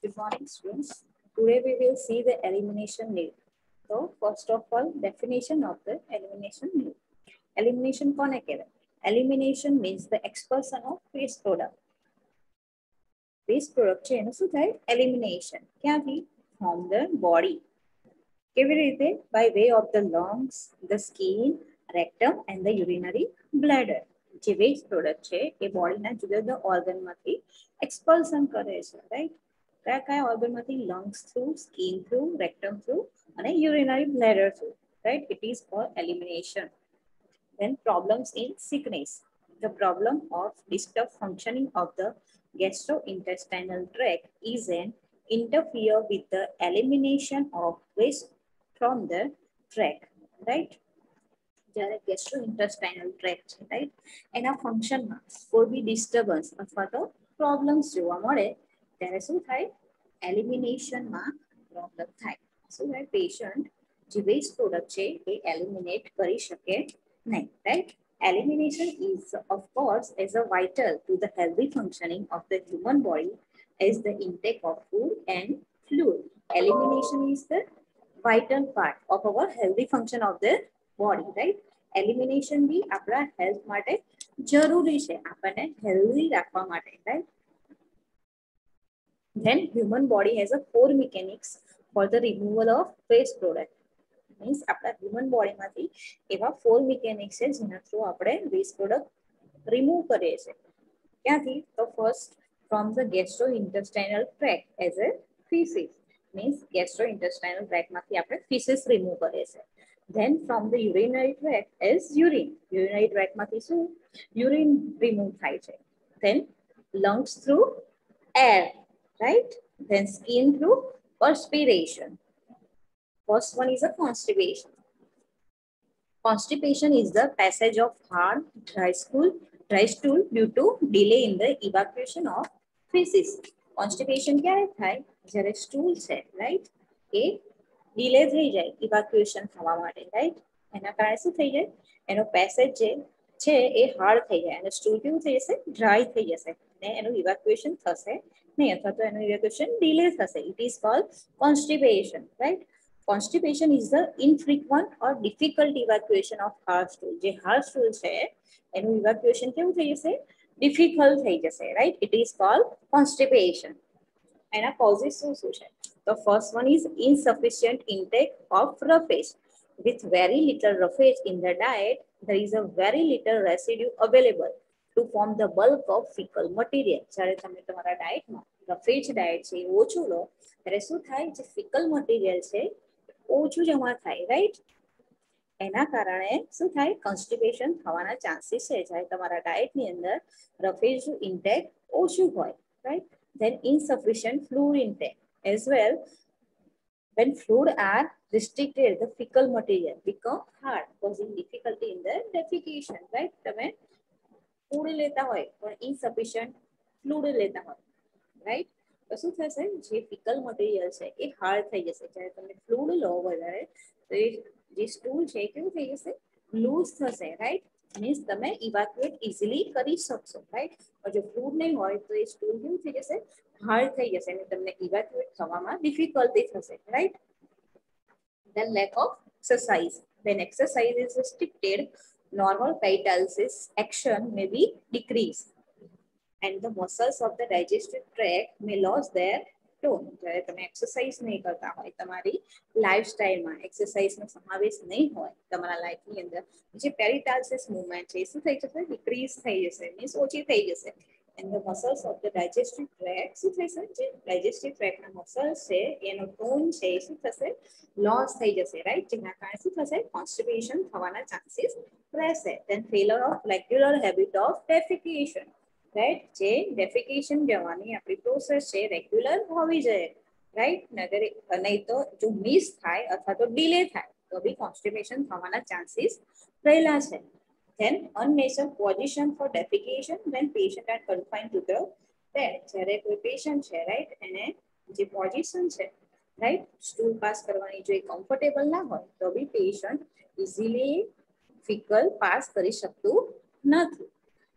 Good morning, students. Today we will see the elimination need. So, first of all, definition of the elimination need. Elimination કોને કહેવાય? Elimination means the expulsion of waste product. Waste product છે એનું શું થાય? Elimination. ક્યાંથી? From the body. કેવી રીતે? By way of the lungs, the skin, rectum and the urinary bladder. જે વેસ્ટ પ્રોડક્ટ છે એ બોડીના જુદા જુદા ઓર્ગનમાંથી એક્સપલ્સન કરે છે, રાઈટ? કયા કયા ઓર્ગનમાંથી? Lungs through, skin through, rectum through અને urinary bladder through, right? It is called elimination. Then problems in sickness. The problem of disturbed functioning of the gastrointestinal tract is an interfere with the elimination of waste from the tract, right? જ્યારે ગેસ્ટ્રોઇન્ટેસ્ટાઇનલ tract છે, right, એના ફંક્શનમાં કોઈ બી disturbance અથવા તો problems જોવા મળે ત્યારે શું થાય? એલિમિનેશનમાં પ્રોબ્લેમ થાય. શું થાય? પેશન્ટ જે વેસ્ટ પ્રોડક્ટ છે એ એલિમિનેટ કરી શકે નહીં, right? Elimination is, of course, as a vital to the healthy functioning of the human body as the intake of food and fluid. Elimination is the vital part of our healthy function of the body, right? Elimination બી આપણા health માટે જરૂરી છે, આપણને healthy રાખવા માટે, right? Then human body has a four mechanics for the removal of waste product. Means આપણા human body માંથી એવા four mechanics છે જેના થ્રુ આપણે waste product remove કરીએ છીએ. ક્યાંથી? તો first from the gastrointestinal tract as a feces. Means gastrointestinal tract માંથી આપણે feces remove કરીએ છીએ. Then from the urinary tract is urine. Urinary tract માંથી શું? Urine remove થાય છે. Then lungs through air, right? Then skin through perspiration. First one is a constipation. Constipation is the passage of hard, dry stool due to delay in the evacuation of feces. Constipation ક્યારે થાય? જ્યારે stool છે, right, એ delay થઈ જાય ઇવાક્યુએશન થવા માટે, right? એના કારણે શું થઈ જાય? એનો પેસેજ જે છે એ હાર્ડ થઈ જાય અને સ્ટૂલ કેવું થઈ જશે? ડ્રાય થઈ જશે ને એનું ઇવાક્યુએશન થશે નહીં અથવા તો એનું ઇવાક્યુએશન ડિલે થશે. It is cold constipation, right? Constipation is the infrequent or difficult evacuation of hard stool. જે hard stool છે એનું evacuation કેવું થઈ જશે? Difficult થઈ જશે, right? It is called constipation. એના causes શું છે? The first one is insufficient intake of roughage. With very little roughage in the diet, there is a very little residue available to form the bulk of fecal material. જ્યારે તમે તમારા ડાયટમાં રફેજ diet છે એ ઓછું લો ત્યારે શું થાય? જે ફિકલ મટીરિયલ છે ઓછું જમા થાય, રાઈટ? એના કારણે શું થાય? કોન્સ્ટિપેશન થવાના ચાન્સીસ છે જ્યારે તમારા ડાયટની અંદર રફેજનું ઇન્ટેક ઓછું હોય, right? Then insufficient fluid intake as well. When fluid are restricted, the fecal material become hard, causing difficulty in the defecation, right? તમે ફૂડ લેતા હોય પણ insufficient fluid લેતા હોય, રાઈટ? તો શું થશે? જે ફિકલ મટીરિયલ છે એ હાર્ડ થઈ જશે. જ્યારે તમે ફ્લુઇડ લો વધારે તો એ જે સ્ટૂલ છે એ કેવું થઈ જશે? લૂઝ થશે, રાઈટ? મીન્સ તમે ઇવાક્યુએટ ઇઝીલી કરી શકશો, રાઈટ? પણ જો ફ્લુઇડ નહીં હોય તો એ સ્ટૂલ કેવું થઈ જશે? હાર્ડ થઈ જશે અને તમને ઇવાક્યુએટ થવામાં ડિફિકલ્ટી થશે, right? Then lack of exercise. When exercise is restricted, normal peristalsis action may be decreased and the muscles of the digestive tract may lose their tone. જ્યારે તમે એક્સરસાઇઝ નહીં કરતા હોય, તમારી લાઈફસ્ટાઈલમાં એક્સરસાઇઝનો સમાવેશ નહીં હોય તમારા લાઈફની અંદર, જે પેરિટાલ્સિસ મૂવમેન્ટ છે એ શું થઈ જશે? ડિક્રીઝ થઈ જશે, મીન્સ ઓછી થઈ જશે. and the muscles of the digestive tract શું થશે? જે digestive tract ના muscles છે એનો ટોન છે એ શું થશે? લોસ થઈ જશે, રાઈટ? જેના કારણે શું થશે? કોન્સ્ટિપેશન થવાના ચાન્સીસ રહેશે. then failure of regular habit of defecation. Right? જે ડેફિકેશન જવાની આપણી પ્રોસેસ છે રેગ્યુલર હોવી જોઈએ, રાઈટ? નહીં તો જો મિસ થાય અથવા તો ડિલે થાય તો બી કોન્સ્ટિપેશન થવાના ચાન્સીસ રહેલા છે. Then unnatural position for defecation when patient are confined to the bed. જ્યારે કોઈ પેશન્ટ છે, રાઈટ, એને જે પોઝિશન છે, રાઈટ, સ્ટૂલ પાસ કરવાની જો કમ્ફર્ટેબલ ના હોય તો બી પેશન્ટ ઇઝીલી ફિકલ પાસ કરી શકતું નથી.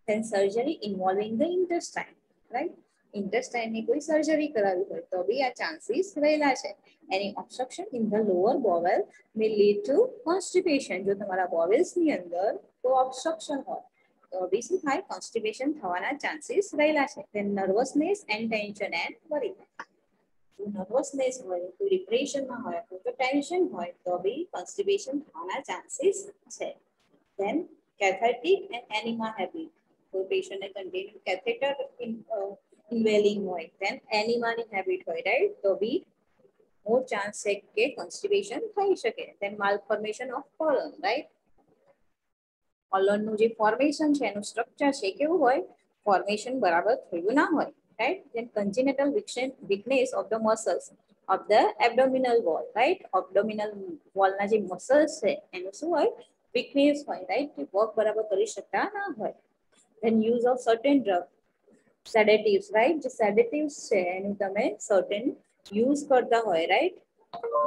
Then surgery involving the intestine, right? ઇન્ટેસ્ટાઇનની કોઈ સર્જરી કરાવી હોય તો બી આ ચાન્સીસ રહેલા છે. Any obstruction in the lower bowel may lead to constipation. જો તમારા બોવેલ્સની અંદર કોઈ ઓબ્સ્ટ્રક્શન હોય તો બી શું થાય, કોન્સ્ટિપેશન થવાના ચાન્સીસ રહેલા છે. Then nervousness and tension and worry. Nervousness હોય, કોઈ ડિપ્રેશનમાં હોય, કોઈ ટેન્શન હોય તો બી કોન્સ્ટિપેશન થવાના ચાન્સીસ છે. Then cathartic and enema habit. કોઈ પેશન્ટને કન્ટિન્યુ કેથેટર ઇન્વેલિંગ હોય, ધેન એનિમાની હેબિટ હોય, રાઈટ, તો બી મોર ચાન્સ છે કે કોન્સ્ટિપેશન થઈ શકે. Then malformation of colon, right. કોલોનનું જે ફોર્મેશન છે એનું સ્ટ્રક્ચર છે કેવું હોય, ફોર્મેશન બરાબર થયું ના હોય, right. Then congenital weakness of the muscles of the abdominal wall, right. Abdominal વોલના જે મસલ્સ છે એનું શું હોય, વીકનેસ હોય, રાઈટ, વર્ક બરાબર કરી શકતા ના હોય. Then use of certain drug sedatives, right, જે સેડેટિવ્સ છે એનું તમે સર્ટેન યુઝ કરતા હોય, right.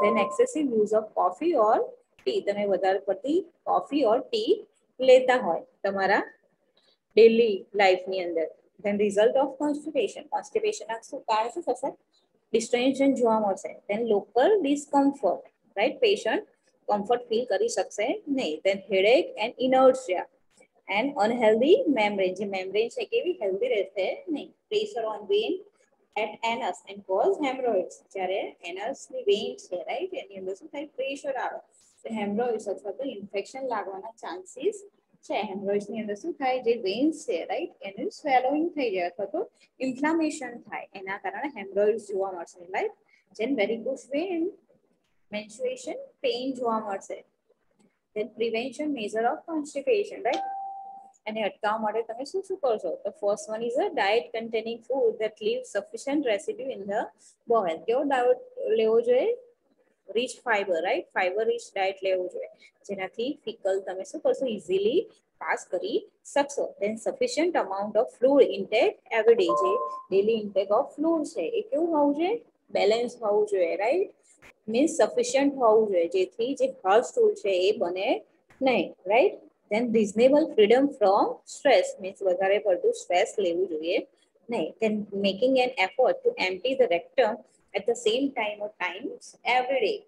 Then excessive use of coffee or tea. તમે વધારે પડતી કોફી ઓર ટી લેતા હોય તમારા ડેલી લાઈફની અંદર. Then result of constipation. કોન્સ્ટિપેશનના શું કારણ શું થશે, ડિસ્ટેન્શન જોવા મળશે. Then local discomfort, right, patient comfort feel કરી શકશે નહીં. Then headache and inertia and unhealthy membrane. જે મેમ્બ્રેન છે કેવી હેલ્ધી રહેશે નહીં. Pressure on vein at anus and cause haemorrhoids. જ્યારે એનસની વેન છે, રાઈટ, એની અંદર શું થાય, પ્રેશર આવે તો હેમરોઇડ્સ અથવા તો ઇન્ફેક્શન લાગવાના ચાન્સીસ છે. હેમરોઇડ્સની અંદર શું થાય, જે વેન્સ છે, રાઈટ, એનું સ્વેલોઈંગ થઈ જાય અથવા તો ઇન્ફ્લામેશન થાય, એના કારણે હેમરોઇડ્સ જોવા મળશે, રાઈટ. જેમ વેરિકોઝ વેન, મેન્સ્ટ્રુએશન પેઇન જોવા મળશે. Then prevention measure of constipation, right. એને અટકાવવા માટે તમે શું શું કરશો, તો first one is a diet containing food that leaves sufficient residue in the bowel. કેવો ડાયટ લેવો જોઈએ, rich fibre, right, fibre rich diet લેવું જોઈએ, જેનાથી ફિકલ તમે શું કરશો, ઇઝીલી પાસ કરી શકશો. Then sufficient amount of fluid intake every day. જે ડેલી ઇન્ટેક ઓફ ફ્લુઇડ છે એ કેવું હોવું જોઈએ, બેલેન્સ હોવું જોઈએ, રાઈટ, મીન્સ સફિશિયન્ટ હોવું જોઈએ, જેથી જે હાર્ડ સ્ટૂલ છે એ બને નહીં, right. Then reasonable freedom from stress, means વધારે પડતું સ્ટ્રેસ લેવું જોઈએ નહીં. Then making an effort to empty the rectum at the same time or times every day.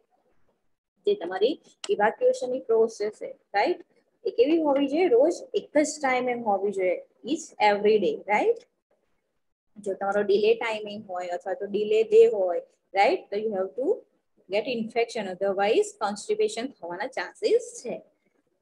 જે તમારી ઇવાક્યુએશનની પ્રોસેસ છે, રાઈટ, એ કેવી હોવી જોઈએ, રોજ એક જ ટાઈમે હોવી જોઈએ, ઇચ એવરી ડે, રાઈટ. જો તમારો ડિલે ટાઈમિંગ હોય અથવા તો ડિલે ડે હોય, રાઈટ, તો you have to gate infection, otherwise constipation થવાના ચાન્સીસ છે.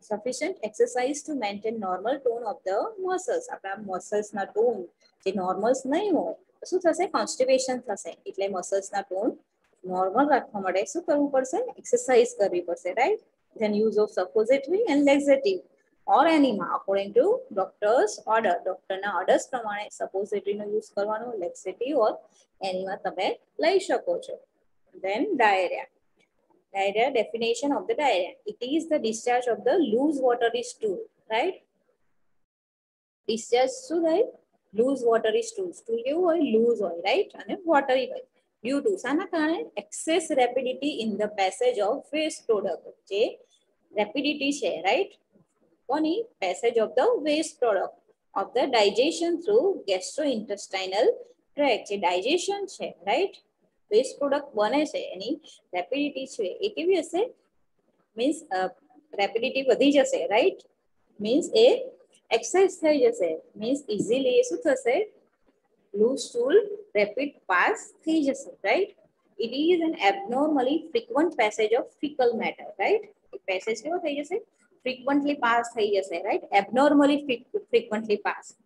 Sufficient exercise to maintain normal tone of the muscles. આપણા મસલ્સના ટોન જે નોર્મલ્સ નહીં હોય તો શું થશે, કોન્સ્ટિપેશન થશે. એટલે મસલ્સના ટોન નોર્મલ રાખવા માટે શું કરવું પડશે, એક્સરસાઇઝ કરવી પડશે, right. Then use of suppository and laxative or enema according to doctor's order. ડોક્ટરના ઓર્ડર્સ પ્રમાણે સપોઝિટરીનો યુઝ કરવાનો, લેક્સેટિવ ઓર એનીમા તમે લઈ શકો છો. Then diarrhea. Diarrhea, definition of the diarrhea. It is the discharge of the loose watery stool, right? Discharge શું થાય, loose watery stool. Stool કેવું હોય, loose હોય, right? અને watery હોય. Due to શાના કારણે, excess rapidity in the passage of waste product. જે rapidity છે, right? કોની, passage of the waste product of the digestion through gastrointestinal tract. જે digestion છે, right? વેસ્ટ પ્રોડક્ટ બને છે એની રેપિડિટી છે એ કેવી હશે, મીન્સ રેપિડિટી વધી જશે, રાઈટ, મીન્સ એ એક્સરસાઇઝ થઈ જશે, મીન્સ ઇઝીલી એ શું થશે, લૂઝ સ્ટૂલ રેપિડ પાસ થઈ જશે, right. It is an abnormally frequent passage of faecal matter, right. Passage કેવો થઈ જશે, ફ્રીક્વન્ટલી પાસ થઈ જશે, right, abnormally frequently pass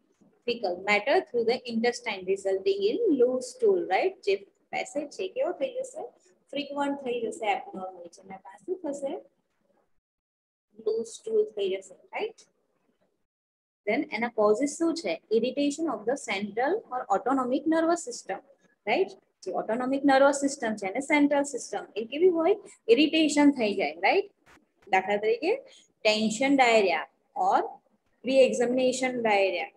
faecal matter through the intestine resulting in loose stool, right. જે passage છે કેવો થઈ જશે, ફ્રીક્વન્ટ થઈ જશે, એબનોર્મલ, જેના કારણે શું થશે, લૂઝ સ્ટૂલ થઈ જશે, રાઈટ. ધેન એના કોઝિસ શું છે, irritation of the central or autonomic nervous system, right. જે ઓટોનોમિક નર્વસ સિસ્ટમ છે અને સેન્ટ્રલ સિસ્ટમ એ કેવી હોય, ઇરિટેશન થઈ જાય, રાઈટ. દાખલા તરીકે ટેન્શન ડાયરિયા ઓર પ્રી એક્ઝામિનેશન ડાયરિયા,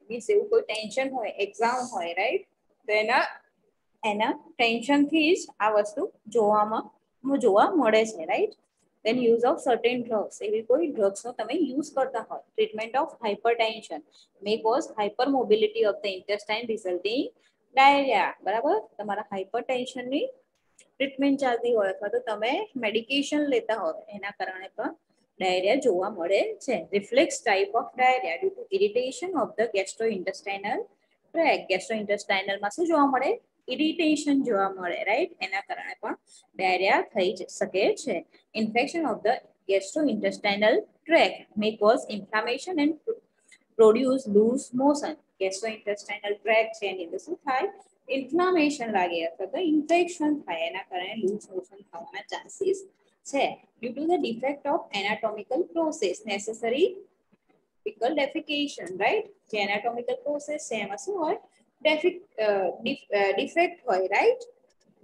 મીન્સ એવું કોઈ ટેન્શન હોય, એક્ઝામ હોય, રાઈટ, તો એના ટેન્શનથી જ આ વસ્તુ જોવા મળે છે, right. Then use of certain drugs. એવી કોઈ ડ્રગ્સનો તમે યુઝ કરતા હોય. Treatment of hypertension may cause hypermobility of the intestine resulting diarrhoea, બરાબર. તમારા હાઇપરટેન્શનની ટ્રીટમેન્ટ ચાલતી હોય અથવા તો તમે મેડિકેશન લેતા હોય એના કારણે પણ ડાયરિયા જોવા મળે છે. Reflex type of diarrhoea due to irritation of the gastrointestinal tract. ગેસ્ટ્રોઇન્ટેસ્ટાઇનલમાં શું જોવા મળે? ઇરિટેશન જોવા મળે, રાઈટ. એના કારણે પણ ડાયરિયા થઈ શકે છે. Infection of the gastrointestinal tract may cause inflammation and produce loose motion. Gastrointestinal tract છે એની અંદર શું થાય? ઇન્ફ્લામેશન લાગે અથવા તો ઇન્ફેક્શન થાય, એના કારણે લૂઝ મોશન થવાના ચાન્સીસ છે. Due to the defect of anatomical process necessary faecal defecation, right. જે એનાટોમિકલ પ્રોસેસ છે એમાં શું હોય? ડિફેક્ટ હોય, રાઈટ.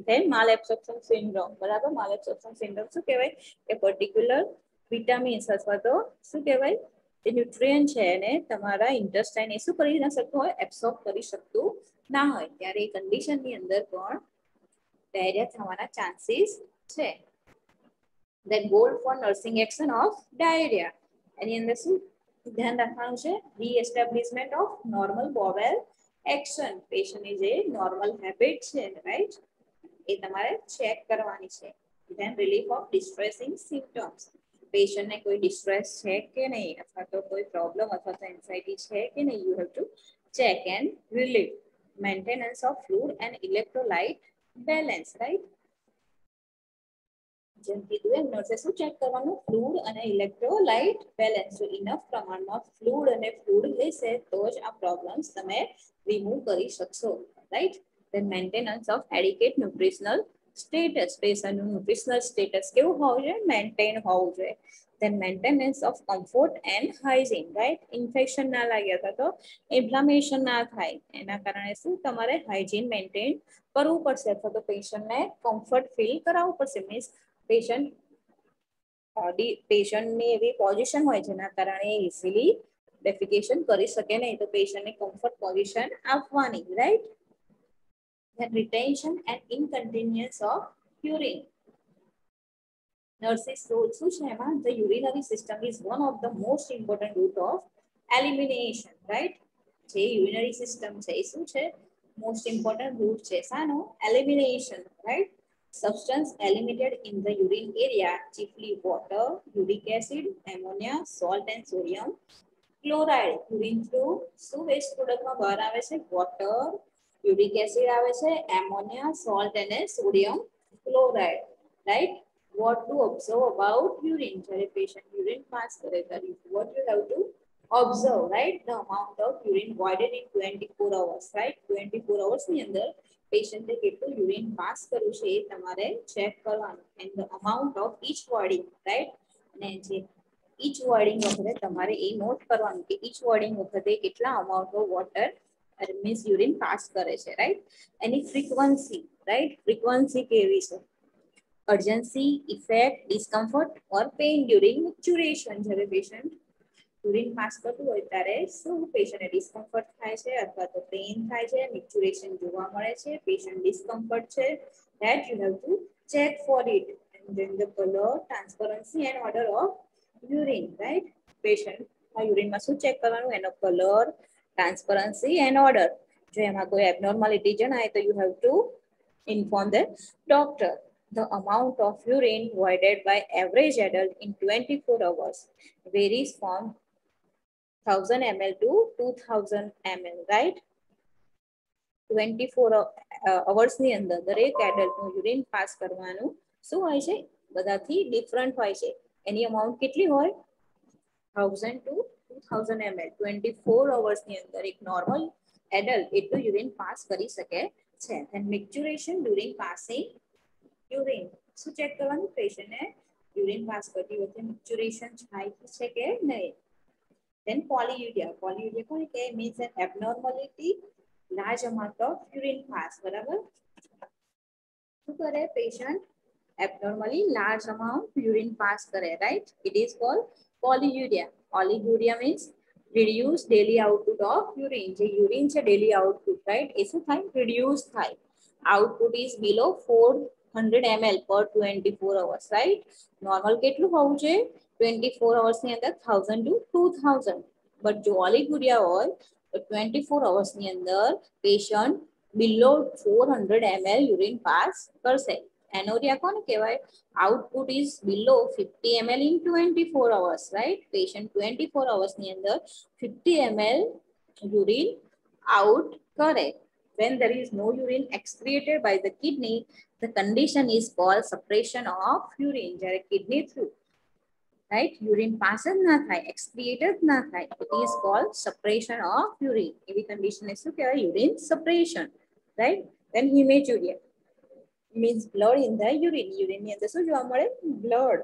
ધેન માલએબ્સોર્પ્શન સિન્ડ્રોમ, બરાબર. માલએબ્સોર્પ્શન સિન્ડ્રોમ શું કહેવાય? કે પર્ટિક્યુલર વિટામિન્સ અથવા તો શું કહેવાય? જે ન્યુટ્રિયન્ટ છે એને તમારા ઇન્ટેસ્ટાઇન એ શું કરી ના શકતું હોય? એબ્સોર્બ કરી શકતું ના હોય, ત્યારે એ કન્ડિશનની અંદર પણ ડાયરિયા થવાના ચાન્સીસ છે. Then goal for nursing action of diarrhoea, એની અંદર શું ધ્યાન રાખવાનું છે? Reestablishment of normal bowel action. પેશન્ટની જે નોર્મલ હેબિટ છે, રાઈટ, એ તમારે ચેક કરવાની છે. Then relief of distressing symptoms. પેશન્ટને કોઈ ડિસ્ટ્રેસ છે કે નહીં, અથવા તો કોઈ પ્રોબ્લેમ અથવા તો એન્ઝાઇટી છે કે નહીં, you have to check and relieve. Maintenance of fluid and electrolyte balance, right? જેમ કીધું એમ નર્સે શું ચેક કરવાનું? ફ્લુડ અને ઇલેક્ટ્રોલાઇટ બેલેન્સ. જો ઇનફ પ્રમાણમાં ફ્લુડ અને ફ્લુડ લેશે તો જ આ પ્રોબ્લેમ્સ તમે રિમૂવ કરી શકશો, right. Then maintenance of adequate nutritional status. પેશન્ટનું ન્યુટ્રિશનલ સ્ટેટસ કેવું હોવું જોઈએ? મેન્ટેન હોવું જોઈએ. Then maintenance of comfort and hygiene, right. Infection ના લાગે અથવા તો ઇન્ફ્લામેશન ના થાય એના કારણે શું તમારે હાઇજીન મેન્ટેન કરવું પડશે અથવા તો પેશન્ટને કમ્ફર્ટ ફીલ કરાવવું પડશે. મીન્સ પેશન્ટની એવી પોઝિશન હોય જેના કારણે ઇઝીલી ડેફિકેશન કરી શકે નહીં, તો પેશન્ટને કમ્ફર્ટ પોઝિશન આપવાની, right. Then retention and inconvenience of urine. Nurses role શું છે એમાં? The urinary system is one of the most important route of elimination, right? જે urinary system છે એ શું છે? Most important route છે શાનો? Elimination, right? Substance eliminated in the urine area, chiefly water, uric acid, ammonia, salt and sodium chloride. Urine through શું waste product માં બહાર આવે છે? Water, uric acid આવે છે, ammonia, salt અને sodium chloride, right? What to observe about urine? જ્યારે patient urine pass કરે ત્યારે what you have to observe, right? The amount of urine voided in 24 hours, right? 24 hours ની અંદર patient એ કેટલું urine pass કર્યું છે એ તમારે check કરવાનું. And the amount of each voiding, right? અને જે each voiding વખતે તમારે એ નોટ કરવાનું કે each voiding વખતે કેટલા amount of water means urine pass કરે છે, right? એની frequency, right? frequency કેવી છે? Urgency, effect, discomfort or pain during micturition. જ્યારે patient urine pass કરતું હોય ત્યારે શું પેશન્ટને ડિસ્કમ્ફર્ટ થાય છે અથવા તો પેઇન થાય છે, મિક્ચુરેશન જોવા મળે છે, પેશન્ટ ડિસ્કમ્ફર્ટ છે, that you have to check for it. And then the color, transparency and odor of urine, right? Patient આ યુરિનમાં શું ચેક કરવાનું? એનો કલર, ટ્રાન્સપરન્સી એન્ડ ઓર્ડર. જો એમાં કોઈ એબનોર્માલિટી જણાય તો you have to inform the doctor. The amount of urine voided by average adult in 24 hours varies from 1000 ml to 2000 ml, right? 24 hours ની અંદર દરેક એડલ્ટનું યુરિન પાસ કરવાનું શું હોય છે? બધાથી ડિફરન્ટ હોય છે. એની અમાઉન્ટ કેટલી હોય? 1000 to 2000 ml. 24 hours ની અંદર એક નોર્મલ એડલ્ટ એટલું યુરિન પાસ કરી શકે છે. Then micturition during passing urine. શું ચેક કરવાનું? પેશન્ટને યુરિન પાસ કરતી વખતે micturition થાય છે કે નહીં. Then polyuria. Polyuria કોને કહે? Means an abnormality, large amount of urine pass, બરાબર. શું કરે patient? Abnormally large amount urine pass કરે, right? It is called polyuria. Polyuria means reduced daily output of urine. જે urine છે daily output, right? એ શું થાય? Reduce થાય. Output is below 400 ml per 24 hours, right? Normal કેટલું હોવું જોઈએ? 24 hours ની અંદર 1000 to 2000. But જો oliguria હોય તો 24 hours ની અંદર patient below 400 ml urine pass કરશે. એનોરિયા કોને કહેવાય? Output is below 50 ml in 24 hours, right? Patient 24 hours ની અંદર 50 ml urine out કરે. When there is no urine excreted by the kidney, the condition is called suppression of urine. જ્યારે kidney through, right, urine pass જ ના થાય, excreted ના થાય, it is called suppression of urine. એવી condition ને શું કહેવાય? urine suppression, right? Then hematuria means blood in the urine. urine ની અંદર શું જોવા મળે? blood.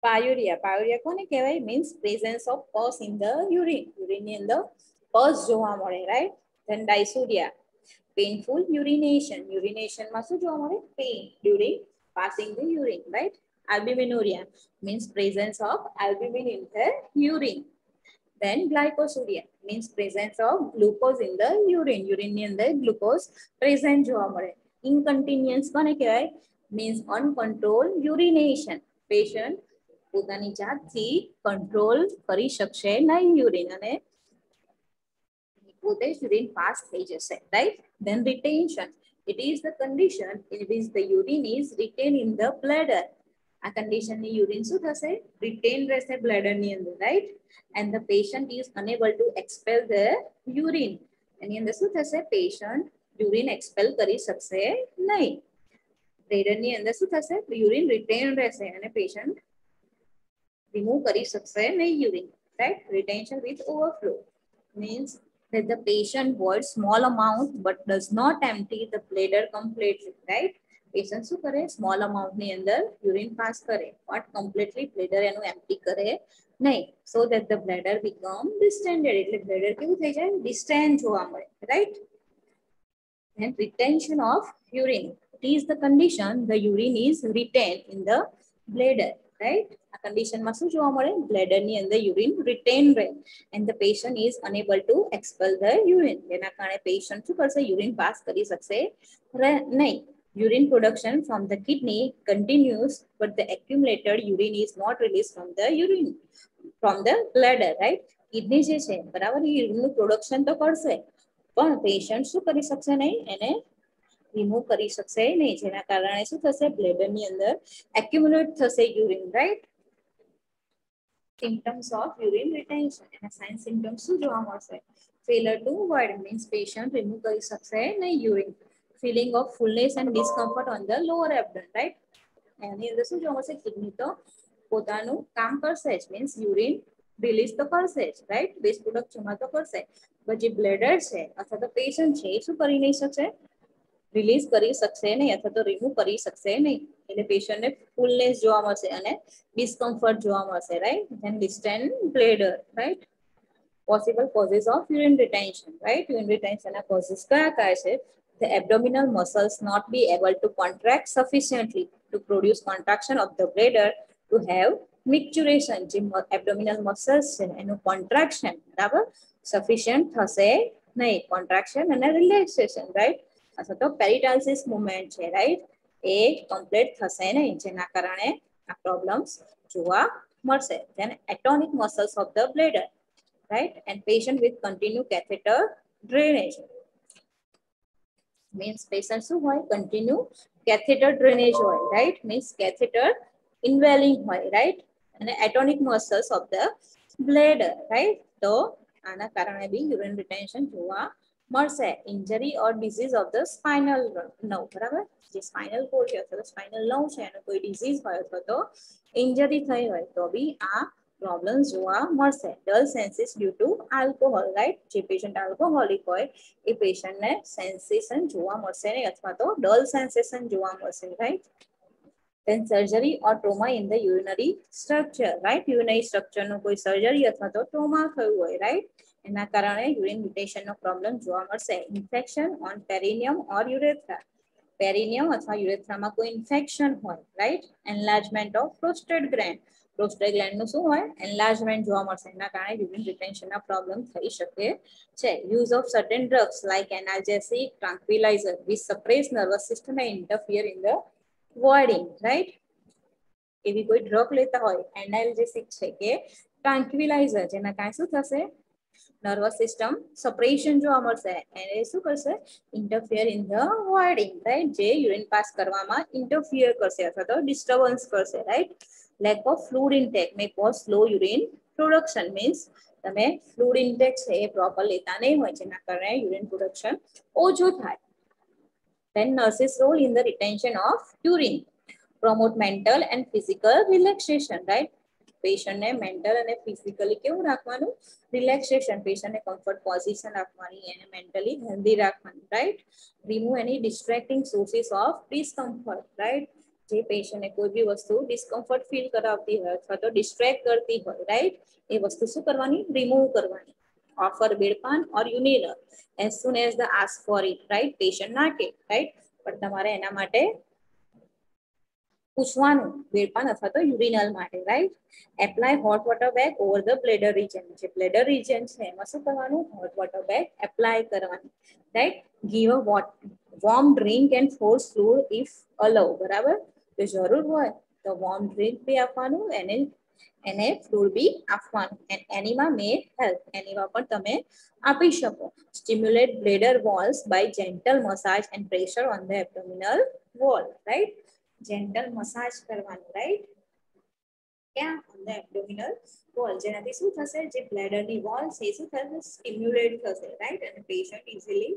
Pyuria કોને કહેવાય? means presence of pus in the urine. urine ની અંદર pus જોવા મળે, right? Then dysuria, painful urination. urination માં શું જોવા મળે? pain during passing the urine, right? Albuminuria means presence of albumin in the urine. Then glycosuria means presence of glucose in the urine. urine ની અંદર glucose present જોવા મળે. Incontinence કોને કહેવાય? means uncontrolled urination. patient પોતાની જાતથી control કરી શકશે નહીં યુરિન અને પોતે યુરિન પાસ થઈ જશે, right? Then retention, it is the condition in which the urine is retained in the bladder. આ condition ની urine શું થશે? retain રહેશે bladder ની અંદર, right? And the patient is unable to expel the urine. એની અંદર શું થશે? patient urine expel કરી શકશે નહીં. bladder ની અંદર શું થશે? urine retain રહેશે અને patient remove કરી શકશે નહીં urine, right? retention with overflow means that the patient voids small amount but does not empty the bladder completely, right? patient શું કરે? small amount ની અંદર urine pass કરે but completely bladder એનું empty કરે નહીં, so that the bladder become distended. એટલે bladder કેવું થઈ જાય? distend જોવા મળે, right? And retention of urine, it is the condition the urine is retained in the bladder, right? આ condition માં શું જોવા મળે? bladder ની અંદર urine retain રહે and the patient is unable to expel the urine. જેના કારણે patient શું કરશે? urine pass કરી શકશે નહીં. urine production from the kidney continues but the accumulated urine is not released from the bladder, right? kidney જે છે બરાબર urine નું production તો કરશે પણ patient શું કરી શકશે નહીં? એને remove કરી શકશે નહીં, જેના કારણે શું થશે? bladder ની અંદર accumulate થશે urine, right? symptoms of urine retention and sign symptoms શું જોવા મળશે? failure to void means patient remove કરી શકશે નહીં urine. feeling of fullness and discomfort on the lower abdomen, right? એની અંદર શું જોવા મળશે? kidney તો પોતાનું કામ કરશે જ, means urine release તો કરશે જ, right? waste product જમા તો કરશે, but જે bladder છે અથવા તો patient છે એ શું કરી નહીં શકશે? રિલીઝ કરી શકશે નહીં અથવા તો રિમૂવ કરી શકશે નહીં. એટલે પેશન્ટને ફૂલનેસ જોવા મળશે અને ડિસ્કમ્ફર્ટ જોવા મળશે, right? then distend bladder, right? possible causes of urine retention, right? urine retention ના causes કયા કયા છે? the abdominal muscles not be able to contract sufficiently to produce contraction of the bladder to have micturition. જે abdominal muscles છે એનું contraction બરાબર sufficient થશે નહીં, contraction અને relaxation, right? અથવા તો પેરિટાલ્સિસ મુવમેન્ટ છે, રાઈટ? એ કમ્પ્લીટ થશે નહીં, જેના કારણે આ પ્રોબ્લેમ્સ જોવા મળશે. then atonic muscles of the bladder, right? and patient with continued catheter drainage means patient શું હોય? continue catheter drainage હોય, right? means catheter inhaling હોય, right? અને atonic muscles of the bladder, right? તો આના કારણે બી urine retention જોવા મળશે. injury or disease of the spinal nerve, બરાબર? જે spinal cord છે અથવા તો spinal nerve છે એનો કોઈ disease હોય અથવા તો injury થઈ હોય તો બી આ problems જોવા મળશે. dull senses due to alcohol, right? જે patient alcoholic હોય એ patient ને sensation જોવા મળશે નહીં અથવા તો dull sensation જોવા મળશે, right? then surgery or trauma in the urinary structure, right? urinary structure નો કોઈ surgery અથવા તો trauma થયું હોય, right? એના કારણે યુરિન રિટેન્શન નો પ્રોબ્લેમ જોવા મળશે. Infection on perineum or urethra, perineum અથવા યુરેથ્રામાં કોઈ ઇન્ફેક્શન હોય, right? Enlargement of prostate gland, prostate gland નું શું હોય? એન્લાર્જમેન્ટ જોવા મળશે, એના કારણે યુરિન રિટેન્શન ના પ્રોબ્લેમ થઈ શકે છે. Use of certain drugs like analgesic, tranquilizer which suppress nervous system and interfere in the voiding, right? એવી કોઈ ડ્રગ લેતા હોય, એનાલ્જેસિક છે કે ટ્રાન્ક્વિલાઇઝર, જેના કારણે શું થશે? નર્વસ સિસ્ટમ સપરેશન જોવા મળશે એને શું કરશે ઇન્ટરફિયર ઇન ધ વોર્ડિંગ રાઈટ જે યુરિન પાસ કરવામાં ઇન્ટરફિયર કરશે અથવા તો ડિસ્ટર્બન્સ કરશે right lack of fluid intake May cause slow urine production means તમે ફ્લુઇડ ઇન્ટેક છે એ પ્રોપર લેતા નહીં હોય જેના કારણે યુરિન પ્રોડક્શન ઓછું થાય then nurses role in the retention of urine promote mental and physical relaxation right patient ને મેન્ટલ અને ફિઝિકલી કેવું રાખવાનું રિલેક્સેશન પેશન્ટ ને કમ્ફર્ટ પોઝિશન રાખવાની એને મેન્ટલી હેલ્ધી રાખવાની right remove any distracting sources of discomfort right જે પેશન્ટને કોઈ બી વસ્તુ ડિસ્કમ્ફર્ટ ફીલ કરાવતી હોય અથવા તો ડિસ્ટ્રેક્ટ કરતી હોય રાઈટ એ વસ્તુ શું કરવાની રિમૂવ કરવાની offer bedpan or urinal as soon as the ask for it right patient ના કે રાઈટ પણ તમારે એના માટે પૂછવાનું બેડપાન અથવા તો યુરિનલ માટે right apply hot water bag over the bladder region જે બ્લેડર રીજન છે એમાં શું કરવાનું હોટ વોટર બેગ એપ્લાય કરવાનું right give a warm drink and force fluid if allow બરાબર તો જરૂર હોય તો વોર્મ ડ્રિંક બી આપવાનું એને ફ્લુઇડ બી આપવાનું એન્ડ એનીમાં મે હેલ્પ એનીમાં પણ તમે આપી શકો stimulate bladder walls by gentle massage and pressure on the abdominal wall right gentle massage કરવાનું રાઈટ ક્યાં ઓન ધ એબ્ડોમિનલ વોલ જેનાથી શું થશે જે બ્લેડરની વોલ છે શું થશે સ્ટિમ્યુલેટ થશે રાઈટ અને પેશન્ટ ઇઝીલી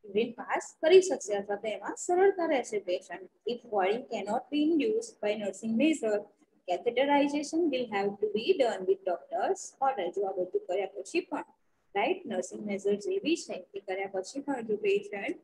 યુરિન પાસ કરી શકશે અથવા તો એમાં સરળતા રહેશે patient if voiding cannot be induced by nursing measure catheterization will have to be done with doctor's order જો આ બધું કર્યા પછી પણ રાઈટ નર્સિંગ મેઝર જે બી છે એ કર્યા પછી પણ જો પેશન્ટ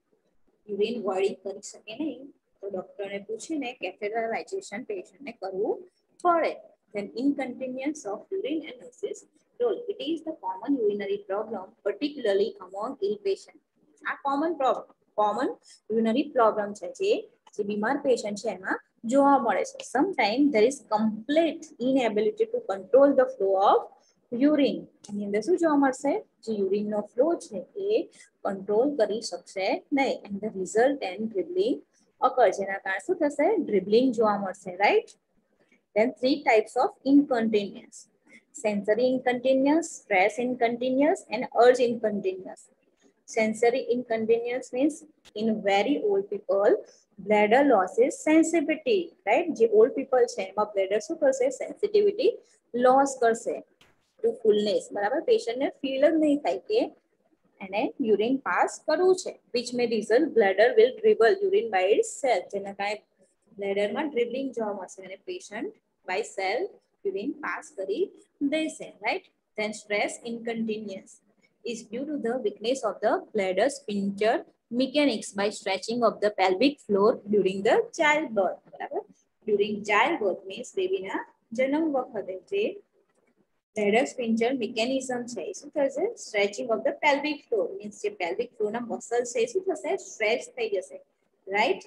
યુરિન વોર્ડિંગ કરી શકે નહીં તો ડોક્ટરને પૂછીને કેથેટરાઇઝેશન પેશન્ટને કરવું પડે then inconvenience of urine and nurses role it is the common urinary problem particularly among ill patients આ common urinary problem છે જે બીમાર પેશન્ટ છે એમાં જોવા મળે છે sometime there is complete inability to control the flow of urine એની અંદર શું જોવા મળશે જે યુરિનનો ફ્લો છે એ કંટ્રોલ કરી શકશે નહીં and the result and dribbling occur જેના કારણે શું થશે ડ્રિબલિંગ જોવા મળશે right then 3 types of incontinence sensory incontinence stress incontinence and urge incontinence sensory inconvenience means in very old people bladder losses sensitivity right જે old people છે એમાં bladder શું કરશે sensitivity loss કરશે to fullness બરાબર પેશન્ટ ને feel જ નહીં થાય કે એને યુરિન પાસ કરવું છે which may result bladder will dribble urine by itself જેના કારણે bladder માં ડ્રિબલિંગ જોવા મળશે અને patient by self urine pass કરી દેશે right then stress incontinence is due to the weakness of the bladder sphincter mechanics by stretching of the pelvic floor during the childbirth બરાબર during childbirth means બેબીના જન્મ વખતે જે bladder sphincter mechanism છે શું થશે stretching of the pelvic floor means જે pelvic floor ના muscles છે શું થશે stretch થઈ જશે right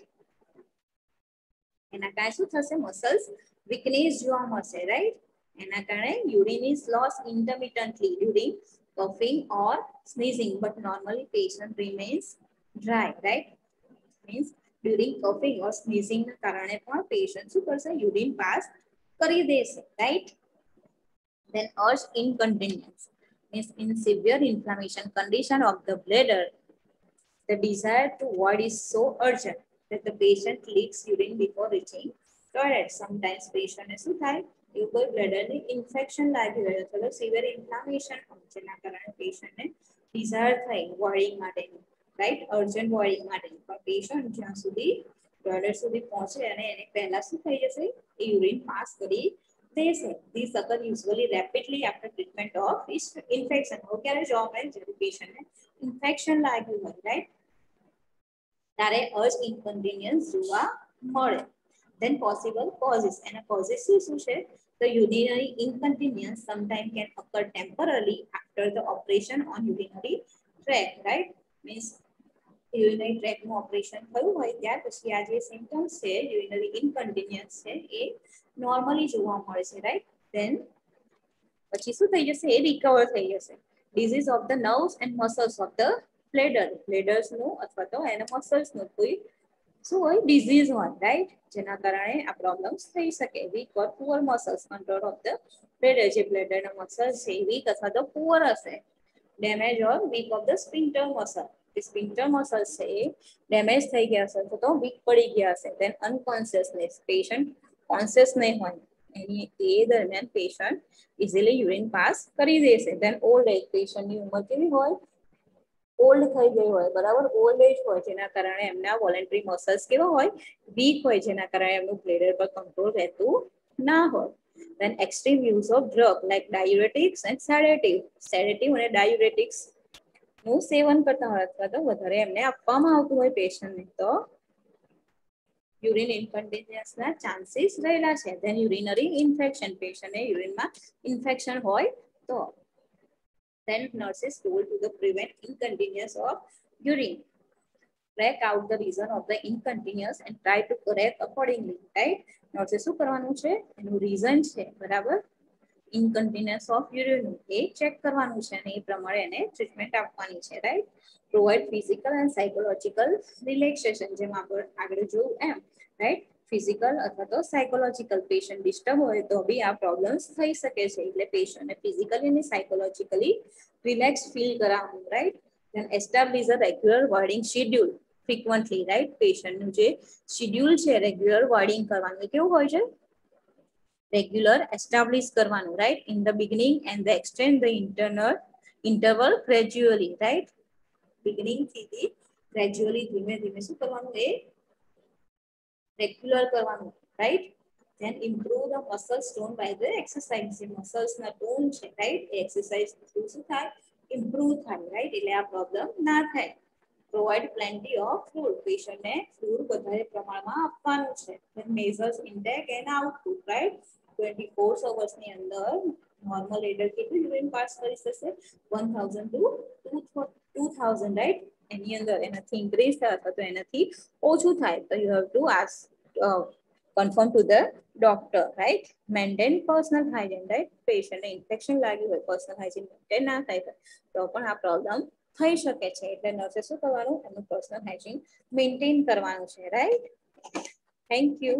એના કારણે શું થશે muscles weakness જોવા મળશે right એના કારણે urine is lost intermittently during coughing or sneezing but normally patient remains dry right means during coughing or sneezing ના કારણે પણ patient શું કરશે urine pass કરી દેશે right then urge incontinence means in severe inflammation condition of the bladder the desire to void is so urgent that the patient leaks urine before reaching toilet sometimes patient ને શું થાય એવું કોઈ bladder ની infection લાગી રહ્યો છે તો સિવિયર ઇન્ફ્લામેશન જેના કારણે પેશન્ટ ને ડિઝાયર થાય વોર્ડિંગ માટેની રાઈટ અર્જન્ટ વોર્ડિંગ માટેની પણ પેશન્ટ જ્યાં સુધી ટોયલેટ સુધી પહોંચે અને એને પહેલા શું થઈ જશે એ યુરિન પાસ કરી દેશે this અકર usually rapidly after treatment of infection ક્યારે જોવા મળે જ્યારે પેશન્ટને ઇન્ફેક્શન લાગ્યું હોય રાઈટ ત્યારે અર્જ ઇન્કન્વીનિયન્સ જોવા મળે then possible causes and causes શું છે the urinary incontinence sometimes can occur temporarily after the operation on urinary tract right means urinary tract નું ઓપરેશન થયું હોય ત્યાર પછી આ જે સિમ્પટમ્સ છે urinary incontinence છે એ નોર્મલી જોવા મળે છે રાઈટ then પછી શું થઈ જશે એ રિકવર થઈ જશે disease of the nerves and muscles of the bladder નું અથવા તો એના મસલ્સ નું કોઈ શું હોય ડિઝીઝ હોય રાઈટ જેના કારણે આ પ્રોબ્લેમ્સ થઈ શકે weak or poor muscles control of the bladder જે બ્લેડરના મસલ્સ છે વીક અથવા તો પુઅર હશે damage or weak of the sphincter muscle. Sphincter muscle છે એ ડેમેજ થઈ ગયા હશે તો વીક પડી ગયા હશે. ધેન અનકોન્શિયસનેસ, પેશન્ટ કોન્શિયસ નહીં હોય એની એ દરમિયાન પેશન્ટ ઇઝીલી યુરિન પાસ કરી દેશે. ધેન ઓલ્ડ એજ, પેશન્ટની ઉંમર કેવી હોય, ઓલ્ડ થઈ ગઈ હોય, બરાબર, ઓલ્ડ એજ હોય જેના કારણે એમના વોલેન્ટરી મસલ્સ કેવા હોય, વીક હોય, જેના કારણે એમનું બ્લેડર પર કંટ્રોલ રહેતું ના હોય. Then extreme use of drug like diuretics and sedative. Sedative અને diuretics નું સેવન કરતા હોય અથવા તો વધારે એમને આપવામાં આવતું હોય પેશન્ટને તો યુરિન ઇન્કન્ટિન્યુઅસના ચાન્સીસ રહેલા છે. ધેન યુરિનરી ઇન્ફેક્શન, પેશન્ટને યુરિનમાં ઇન્ફેક્શન હોય તો then nurses told to the prevent incontinence of urine, track out the reason of the incontinence and try to correct accordingly, right? nurses શું કરવાનું છે, એનું રીઝન છે, બરાબર, ઇન્કન્ટિન્યુઅસ ઓફ યુરિન એ ચેક કરવાનું છે અને એ પ્રમાણે એને ટ્રીટમેન્ટ આપવાની છે, right? Provide physical and psychological relaxation, જેમ આપણે આગળ જોયું એમ, રાઈટ? ફિઝિકલ અથવા તો સાયકોલોજીકલ, પેશન્ટ ડિસ્ટર્બ હોય તો બી આ પ્રોબ્લેમ્સ થઈ શકે છે, એટલે પેશન્ટને ફિઝિકલી અને સાયકોલોજીકલી રિલેક્સ ફીલ કરાવવાનું, રાઈટ? ધેન એસ્ટાબ્લિશ અ regular wording schedule frequently, right? પેશન્ટનું જે શેડ્યુલ છે રેગ્યુલર વર્ડિંગ કરવાનું, એ કેવું હોય છે, રેગ્યુલર એસ્ટાબ્લિશ કરવાનું, right? In the beginning and the extend the interval gradually, right? Beginning થી ગ્રેજ્યુઅલી ધીમે ધીમે શું કરવાનું, એ રેગ્યુલર કરવાનું, right? then improve the muscle tone by the exercise. જે મસલ્સ ના ટોન છે, રાઈટ, એ એક્સરસાઇઝ થ્રુ શું થાય, ઇમ્પ્રૂવ થાય, રાઈટ? એટલે આ પ્રોબ્લેમ ના થાય. પ્રોવાઇડ પ્લેન્ટી ઓફ ફૂડ, પેશન્ટને ફૂડ વધારે પ્રમાણમાં આપવાનું છે. then measures intake and output, right? 24 hours ની અંદર નોર્મલ એડલ્ટ કેટલું યુરિન પાસ કરી શકશે, 1000 to 2000, રાઈટ? એની અંદર એનાથી ઇન્ક્રીઝ થાય અથવા તો એનાથી ઓછું થાય તો you have to ask confirm to the doctor, right? Maintain personal hygiene, right? Patient ને ઇન્ફેક્શન લાગ્યું હોય, પર્સનલ હાઇજીન મેન્ટેન ના થાય તો પણ આ પ્રોબ્લેમ થઈ શકે છે. એટલે નર્સે શું કરવાનું, એનું પર્સનલ હાઇજીન મેન્ટેન કરવાનું છે, રાઈટ? Thank you.